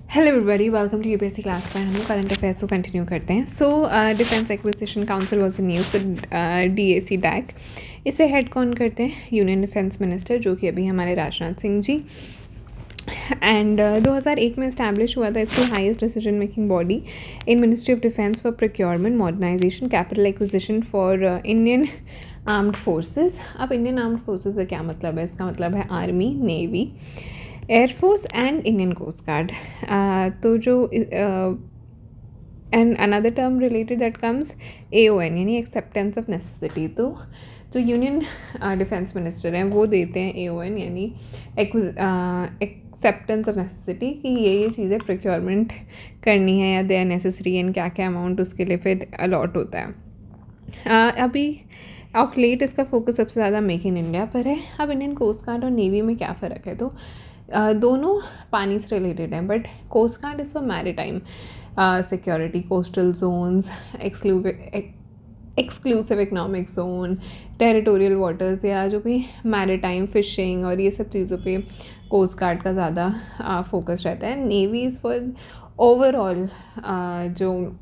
Hello everybody, welcome to UPSC class में। हम लोग करंट अफेयर्स को कंटिन्यू करते हैं। So defence acquisition council was news DAC DAC. इसे हेड कौन करते हैं? यूनियन डिफेंस मिनिस्टर, जो कि अभी हमारे राजनाथ सिंह जी। एंड 2001 में इस्टेब्लिश हुआ था। इसकी highest decision making body in ministry of defence for procurement, modernisation, capital acquisition for Indian armed forces. अब इंडियन आर्म्ड फोर्सेस का क्या मतलब है? इसका मतलब है army, navy, air force and Indian coast guard. तो जो and another term related that comes AON, यानी एक्सेप्टेंस ऑफ नेसेसिटी। तो जो यूनियन डिफेंस मिनिस्टर हैं वो देते हैं AON, यानी एक्सेप्टेंस ऑफ नेसेसिटी, कि ये चीज़ें प्रोक्योरमेंट करनी है या दे आर नेसेसरी एंड क्या क्या अमाउंट उसके लिए फिर अलॉट होता है। अभी ऑफ लेट इसका फोकस सबसे ज़्यादा मेक इन इंडिया पर है। अब इंडियन कोस्ट गार्ड और नेवी में क्या फ़र्क है? तो दोनों पानी से रिलेटेड हैं, but coast guard is for maritime security, coastal zones, exclusive economic zone, territorial waters, या जो भी मैरीटाइम फिशिंग और ये सब चीज़ों पे कोस्ट गार्ड का ज़्यादा फोकस रहता है। नेवी इज़ फॉर ओवरऑल जो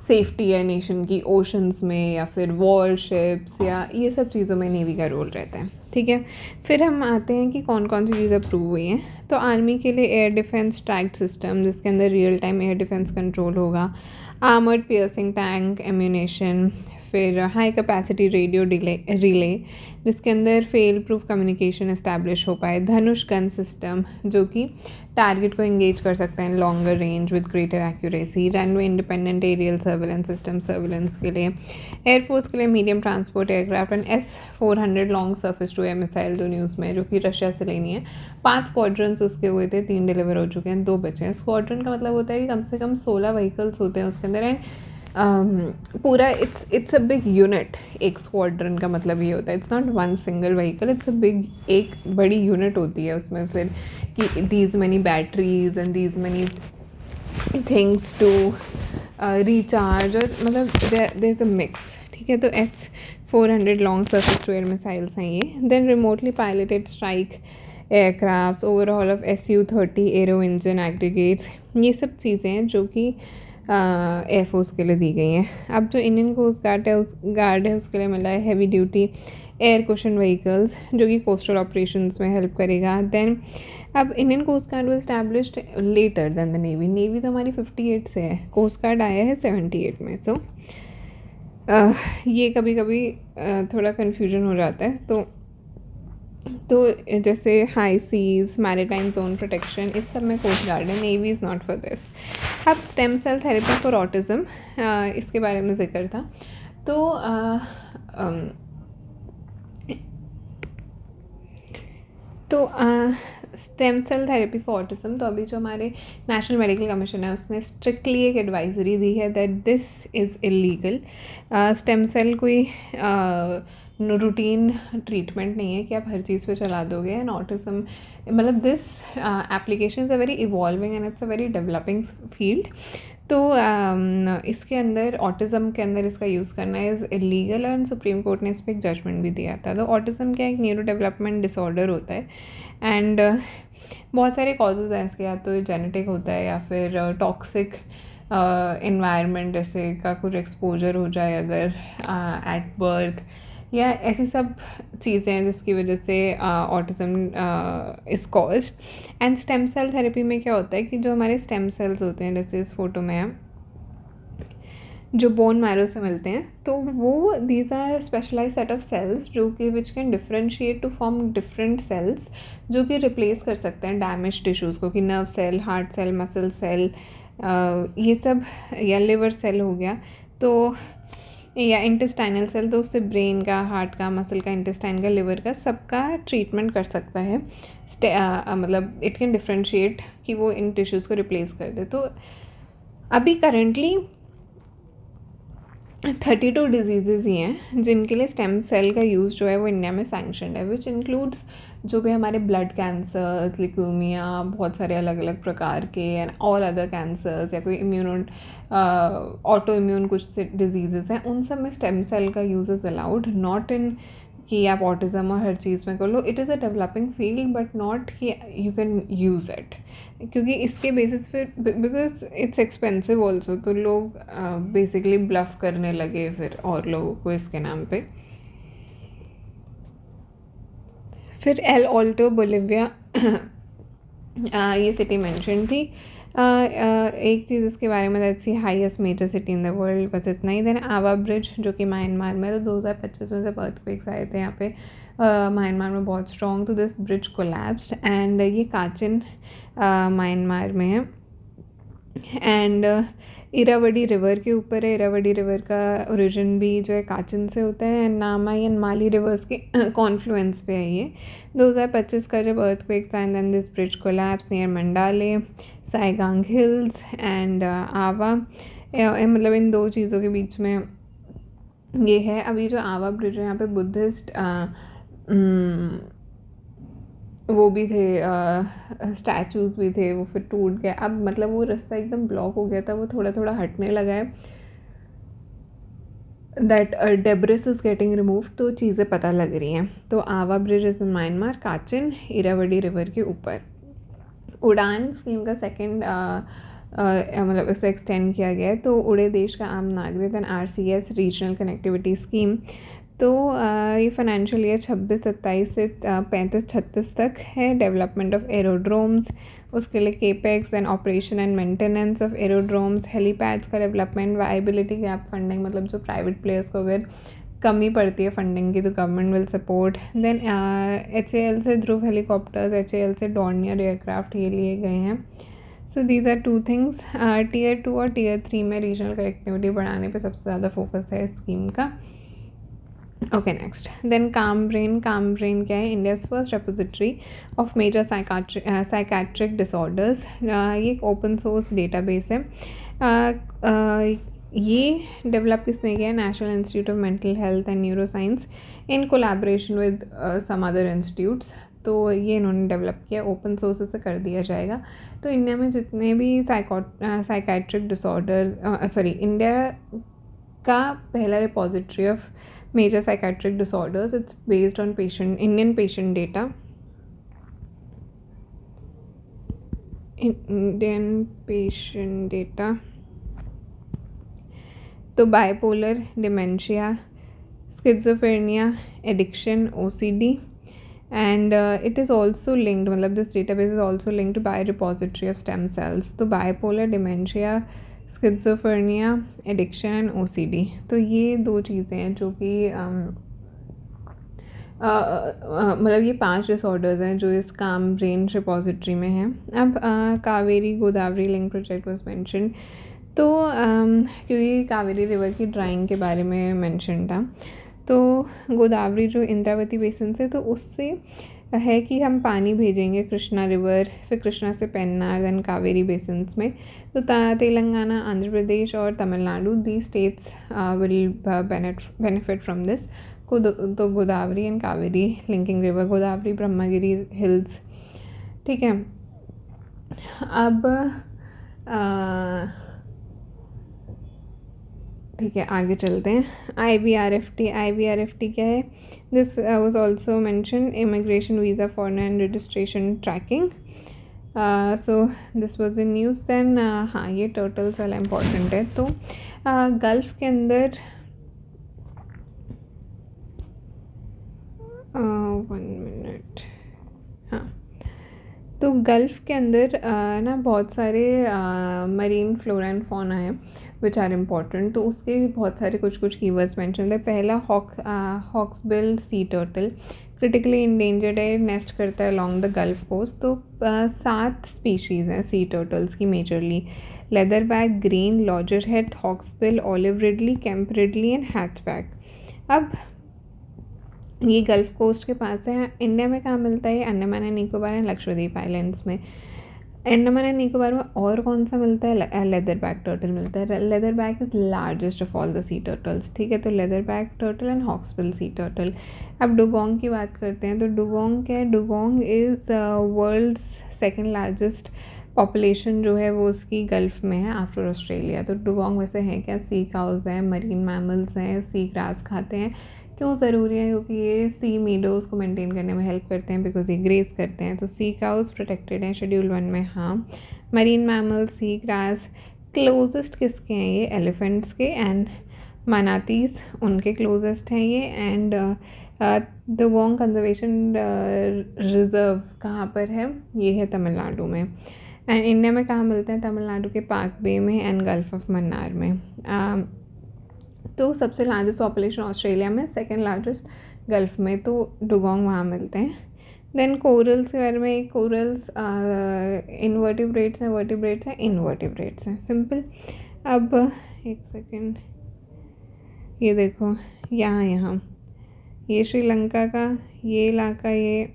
सेफ्टी है नेशन की, ओशंस में या फिर वॉरशिप्स या ये सब चीज़ों में नेवी का रोल रहता है। ठीक है, फिर हम आते हैं कि कौन कौन सी चीज़ अप्रूव हुई हैं। तो आर्मी के लिए एयर डिफेंस ट्रैक्ड सिस्टम, जिसके अंदर real time air defence control होगा, आर्मर्ड पियर्सिंग टैंक, एम्यूनेशन, फिर हाई कैपेसिटी रेडियो रिले, जिसके अंदर फेल प्रूफ कम्युनिकेशन इस्टेब्लिश हो पाए, धनुष गन सिस्टम, जो कि टारगेट को इंगेज कर सकते हैं longer range with greater accuracy, runway independent aerial surveillance system surveillance के लिए, एयरफोर्स के लिए medium transport aircraft and S-400 long surface to air missile, जो न्यूज़ में, जो कि रशिया से लेनी है। 5 स्क्वाड्रन्स उसके हुए थे, 3 डिलीवर हो चुके हैं, 2 बचे हैं। स्क्वाड्रन का मतलब होता है कि कम से कम 16 व्हीकल्स होते हैं उसके अंदर, एंड पूरा इट्स अ बिग यूनिट। एक स्क्वाड्रन का मतलब ये होता है, it's not one single vehicle, it's a big, एक बड़ी यूनिट होती है उसमें, फिर कि these many batteries and these many things to recharge, और मतलब देयर इज़ अ मिक्स। ठीक है, तो S-400 long surface to air missiles हैं ये। Then remotely piloted strike aircraft, overall of SU-30 aero engine aggregates, ये सब चीज़ें हैं जो कि एयरफोर्स के लिए दी गई हैं। अब जो इंडियन कोस्ट गार्ड है उसके लिए मिला है heavy duty air cushion vehicles, जो कि कोस्टल ऑपरेशंस में हेल्प करेगा। देन अब इंडियन कोस्ट गार्ड वो established later than the navy. Navy तो हमारी 58 से है, कोस्ट गार्ड आया है 78 में। सो ये कभी कभी थोड़ा कन्फ्यूजन हो जाता है। तो जैसे high seas, maritime zone protection, इस सब में कोस्ट गार्ड है, navy is not for this. अब stem cell therapy for autism, इसके बारे में जिक्र था। तो stem cell therapy for autism, तो अभी जो हमारे नेशनल मेडिकल कमीशन है उसने स्ट्रिक्टली एक एडवाइजरी दी है that this is illegal. Stem cell कोई रूटीन ट्रीटमेंट नहीं है कि आप हर चीज़ पे चला दोगे। एंड ऑटिज़म, मतलब this application is a very evolving and it's a very developing field. तो इसके अंदर, ऑटिज़म के अंदर इसका यूज़ करना is illegal, and supreme court ने इस पर एक जजमेंट भी दिया था। तो ऑटिज़म क्या एक न्यूरो डेवलपमेंट डिसऑर्डर होता है, एंड बहुत सारे कॉजेज़ हैं इसके, या तो जेनेटिक होता है या फिर टॉक्सिक इन्वायरमेंट जैसे का कुछ एक्सपोजर हो जाए अगर एट बर्थ, या ऐसी सब चीज़ें हैं जिसकी वजह से autism is caused. And stem cell therapy में क्या होता है कि जो हमारे स्टेम सेल्स होते हैं, जैसे इस फोटो में है, जो बोन मैरो से मिलते हैं, तो वो these are specialize set of cells जो कि which can differentiate to form different cells, जो कि रिप्लेस कर सकते हैं डैमेज टिश्यूज़ को, कि nerve cell, heart cell, muscle cell, ये सब, या लिवर सेल हो गया, तो या इंटेस्टाइनल सेल, तो उससे ब्रेन का, हार्ट का, मसल का, इंटेस्टाइन का, लिवर का, सबका ट्रीटमेंट कर सकता है। मतलब इट कैन डिफ्रेंशिएट कि वो इन टिश्यूज़ को रिप्लेस कर दे। तो अभी करेंटली 32 डिजीज़ ही हैं जिनके लिए स्टेम सेल का यूज़ जो है वो इंडिया में सैंक्शनड है, विच इंक्लूड्स जो भी हमारे ब्लड कैंसर्स, लिक्यूमिया, बहुत सारे अलग अलग प्रकार के, एंड ऑल अदर कैंसर्स, या कोई ऑटो इम्यून कुछ डिजीज़ हैं, उन सब में स्टेम सेल का use is allowed, not in कि आप ऑटिज़म और हर चीज़ में कर लो. It is a developing field but not कि यू कैन यूज़ इट, क्योंकि इसके बेसिस पे बिकॉज इट्स एक्सपेंसिव ऑल्सो, तो लोग बेसिकली ब्लफ करने लगे फिर और लोगों को इसके नाम पे. फिर एल ऑल्टो बोलिविया ये सिटी मेंशन थी. एक चीज़ इसके बारे में, that's the highest major city in the world, बस इतना ही. देन आवा ब्रिज जो कि म्यांमार में, तो 2025 में जब अर्थक्वेक्स आए थे यहाँ पे म्यांमार में बहुत स्ट्रॉन्ग, तो दिस ब्रिज कोलैप्स्ड एंड ये काचिन म्यांमार में है. एंड इरावडी रिवर के ऊपर है. इरावडी रिवर का ओरिजिन भी जो है काचिन से होता है and Nmai and Mali rivers के कॉन्फ्लुएंस पे है ये. 2025 का जब अर्थक्वेक था and then this bridge collapse near Mandalay, Sagaing hills and Ava. मतलब इन दो चीज़ों के बीच में ये है. अभी जो आवा ब्रिज है यहाँ पे बुद्धिस्ट वो भी थे, स्टैचूज़ भी थे, वो फिर टूट गए. अब मतलब वो रास्ता एकदम ब्लॉक हो गया था, वो थोड़ा थोड़ा हटने लगा है. That debris is getting remove, तो चीज़ें पता लग रही हैं. तो आवा bridge is in Myanmar, काचिन Irrawaddy river के ऊपर. उड़ान स्कीम का सेकेंड मतलब इसे एक्सटेंड किया गया है. तो उड़े देश का आम नागरिक and RCS regional connectivity scheme. तो ये फाइनेंशियल ईयर 26-27 से 35-36 तक है. डेवलपमेंट ऑफ एरोड्रोम्स, उसके लिए capex and operation and maintenance of aerodromes, helipads का डेवलपमेंट, वाइबिलिटी गैप फंडिंग, मतलब जो प्राइवेट प्लेयर्स को अगर कमी पड़ती है फंडिंग की तो government will support. Then HAL से ध्रुव हेलीकॉप्टर्स, HAL से डॉर्नियर एयरक्राफ्ट ये लिए गए हैं. So these are 2 things. Tier 2 और Tier 3 में रीजनल कनेक्टिविटी बढ़ाने पे सबसे ज़्यादा फोकस है स्कीम का. Okay next. Then ComBrain. ComBrain क्या है? India's first repository of major psychiatric disorders. ये एक ओपन सोर्स डेटाबेस है. ये डेवलप किसने किया है? National Institute of Mental Health and Neuro Science in collaboration with some other institutes. तो ये इन्होंने डेवलप किया, ओपन सोर्स से कर दिया जाएगा. तो इंडिया में जितने भी साइकाट्रिक डिसऑर्डर्स इंडिया का पहला repository of major psychiatric disorders, it's based on Indian patient data. तो bipolar, dementia, schizophrenia, addiction, OCD, and it is also linked, मतलब this database is also linked by repository of stem cells. तो bipolar, dementia, schizophrenia, addiction and OCD. तो ये 2 चीज़ें हैं जो कि मतलब ये 5 डिसऑर्डर्स हैं जो इस काम ब्रेन रिपोजिटरी में हैं. अब Kaveri Godavari link project was mention. तो क्योंकि कावेरी रिवर की ड्राइंग के बारे में मेंशन था, तो गोदावरी जो इंद्रावती बेसिन से, तो उससे है कि हम पानी भेजेंगे कृष्णा रिवर, फिर कृष्णा से पेन्नार, देन कावेरी बेसिन्स में. तो तेलंगाना, आंध्र प्रदेश और Tamil Nadu, the states will benefit from this. तो Godavari and Kaveri linking river, Godavari Brahmagiri hills. ठीक है. अब ठीक है, आगे चलते हैं. IVRFT क्या है? This was also mention, immigration visa foreign and registration tracking. So this was in news. Then हाँ, ये टर्टल्स वाला इम्पॉर्टेंट है. तो गल्फ़ के अंदर 1 मिनट. हाँ, तो गल्फ़ के अंदर ना बहुत सारे मरीन फ्लोरा एंड फौना है विच आर इम्पॉर्टेंट. तो उसके बहुत सारे कुछ कीवर्ड्स मेंशन थे. पहला hawksbill sea turtle, critically endangered है, नेस्ट करता है अलॉन्ग द गल्फ कोस्ट. तो 7 स्पीशीज़ हैं सी टर्टल्स की majorly. Leatherback, green, loggerhead, hawksbill, olive ridley, Kemp ridley and hatchback. अब ये गल्फ कोस्ट के पास है. इंडिया में कहाँ मिलता है? Andaman and Nicobar and Lakshadweep islands में. अंडमान एंड निकोबार में और कौन सा मिलता है? लेदरबैक टर्टल मिलता है. Leatherback is largest of all the sea turtles. ठीक है, तो leatherback turtle and hawksbill sea turtle. अब डुगोंग की बात करते हैं. तो डुगोंग क्या है? Dugong is world's second largest population जो है वो उसकी गल्फ़ में है आफ्टर ऑस्ट्रेलिया. तो डुगोंग वैसे हैं क्या? सी काउज हैं, मरीन मैमल्स हैं, सी ग्रास खाते हैं, क्यों ज़रूरी है? क्योंकि ये सी मीडोज़ को मेंटेन करने में हेल्प करते हैं, बिकॉज ये ग्रेज करते हैं। तो सी काउस प्रोटेक्टेड हैं शेड्यूल 1 में। हाँ, marine mammal, sea grass closest किसके हैं? ये एलिफेंट्स के, एंड मनातीस उनके क्लोजेस्ट हैं ये। And the Wong conservation reserve कहाँ पर है? ये है तमिलनाडु में। एंड इंडिया में कहाँ मिलते हैं? तमिलनाडु के पाक बे में एंड गल्फ ऑफ मन्नार में। तो सबसे लार्जेस्ट पॉपुलेशन ऑस्ट्रेलिया में, सेकेंड लार्जेस्ट गल्फ में, तो डुगोंग वहाँ मिलते हैं। देन कोरल्स के बारे में, कोरल्स इनवर्टिब्रेट्स हैं, वर्टिब्रेट्स हैं, इनवर्टिब्रेट्स हैं, सिंपल। अब एक सेकेंड, ये देखो यहाँ ये श्रीलंका का ये इलाका, ये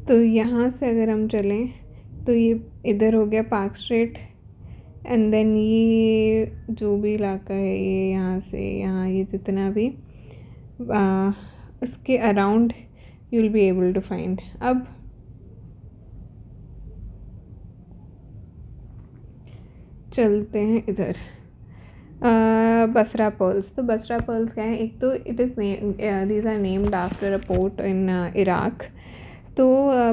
तो यहाँ से अगर हम चलें तो ये इधर हो गया पार्क स्ट्रेट, एंड देन ये जो भी इलाका है ये यहाँ से यहाँ, ये जितना भी इसके around you will be able to find. अब चलते हैं इधर, बसरा पर्ल्स। तो बसरा पर्ल्स क्या है? एक तो it is these are named after a port in Iraq. तो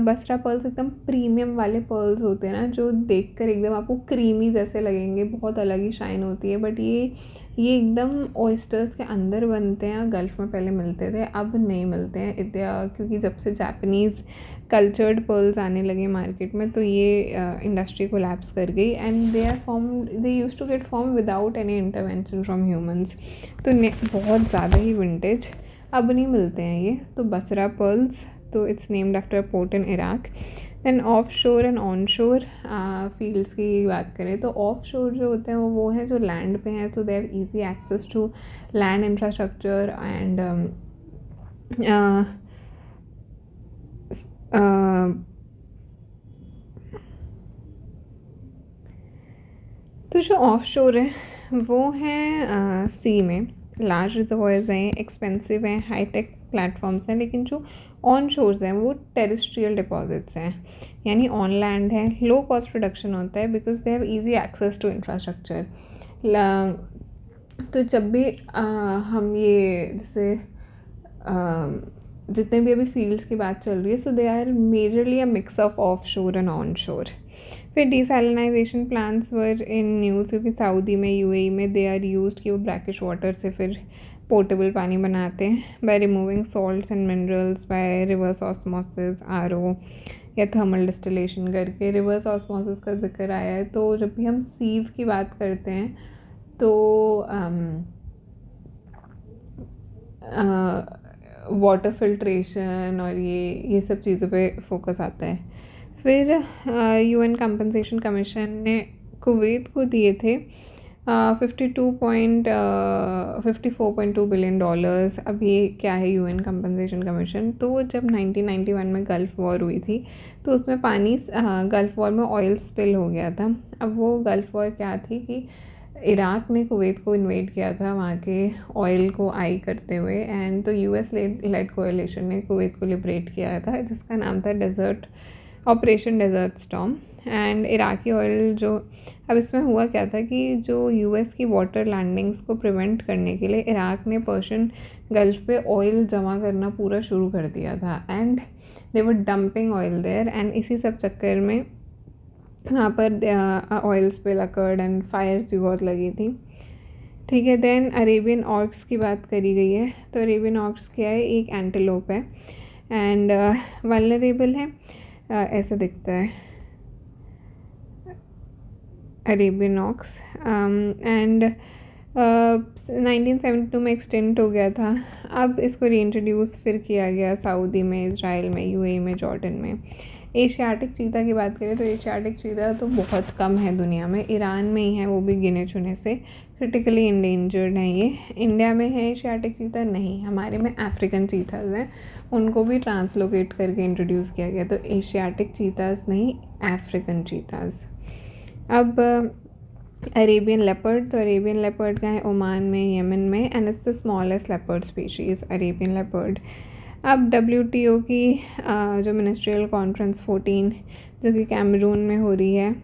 बसरा पर्ल्स एकदम प्रीमियम वाले पर्ल्स होते हैं ना, जो देखकर एकदम आपको क्रीमी जैसे लगेंगे, बहुत अलग ही शाइन होती है। बट ये एकदम ऑयस्टर्स के अंदर बनते हैं, गल्फ़ में पहले मिलते थे, अब नहीं मिलते हैं क्योंकि जब से जापानीज़ कल्चर्ड पर्ल्स आने लगे मार्केट में, तो ये इंडस्ट्री कोलैप्स कर गई। And they used to get form without any intervention from humans. तो बहुत ज़्यादा ही विंटेज अब नहीं मिलते हैं ये। तो बसरा पर्ल्स, तो it's named after a port in Iraq. Then of शोर एंड ऑन शोर फील्ड्स की बात करें तो ऑफ शोर जो होते हैं वो हैं जो लैंड पे हैं, तो they have easy access to land infrastructure and तो जो ऑफ शोर है वो हैं सी में, लार्ज रिजर्वॉयर्स हैं, एक्सपेंसिव हैं, हाईटेक प्लेटफॉर्म्स हैं। लेकिन जो ऑन शोर्स हैं वो टेरेस्ट्रियल डिपॉजिट्स हैं, यानी ऑन लैंड है, लो कॉस्ट प्रोडक्शन होता है because they have easy access to infrastructure. तो जब भी हम ये जैसे जितने भी अभी फील्ड्स की बात चल रही है, so they are majorly a mix of शोर एंड ऑन शोर। फिर desalination plants were in news, क्योंकि सऊदी में, यूएई में दे आर यूज्ड कि वो ब्रैकिश वाटर से फिर पोर्टेबल पानी बनाते हैं by removing salts and minerals by reverse osmosis, RO या थर्मल डिस्टिलेशन करके। रिवर्स ऑस्मोसिस का जिक्र आया है, तो जब भी हम सीव की बात करते हैं तो वाटर फिल्ट्रेशन और ये सब चीज़ों पे फोकस आता है। फिर यूएन कंपनसेशन कमीशन ने कुवैत को दिए थे $54.2 बिलियन। अब ये क्या है यूएन कंपनसेशन कमीशन? तो जब 1991 में गल्फ़ वॉर हुई थी तो उसमें पानी गल्फ़ वॉर में ऑयल स्पिल हो गया था। अब वो गल्फ़ वॉर क्या थी कि इराक ने कुवैत को इन्वेड किया था वहाँ के ऑयल को आई करते हुए, एंड तो यूएस लेड कोएलिशन ने कुवैत को लिबरेट किया था, जिसका नाम था operation desert storm. And Iraqi oil जो, अब इसमें हुआ क्या था कि जो यूएस की वाटर लैंडिंग्स को प्रिवेंट करने के लिए इराक ने पर्शियन गल्फ़ पे ऑयल जमा करना पूरा शुरू कर दिया था, and they were dumping oil there. And इसी सब चक्कर में वहाँ पर oil spill occurred and fires भी बहुत लगी थी। ठीक है, देन अरेबियन ऑक्स की बात करी गई है। तो अरेबियन ऑक्स क्या है? एक एंटीलोप है एंड वल्नरेबल है, ऐसा दिखता है अरेबियन ऑक्स। एंड 1972 में एक्सटेंट हो गया था। अब इसको रीइंट्रोड्यूस फिर किया गया सऊदी में, इज़राइल में, यूएई में, जॉर्डन में। एशियाटिक चीता की बात करें तो एशियाटिक चीता तो बहुत कम है दुनिया में, ईरान में ही है, वो भी गिने चुने से, क्रिटिकली इंडेंजर्ड हैं ये। इंडिया में है एशियाटिक चीता? नहीं, हमारे में अफ्रीकन चीताज़ हैं, उनको भी ट्रांसलोकेट करके इंट्रोड्यूस किया गया। तो एशियाटिक चीताज़ नहीं, अफ्रीकन चीताज़। अब अरेबियन लेपर्ड, तो अरेबियन लेपर्ड का है ओमान में, यमन में, and it's the smallest leopard species Arabian leopard. अब WTO की जो मिनिस्ट्रियल कॉन्फ्रेंस 14 जो कि कैमरून में हो रही है,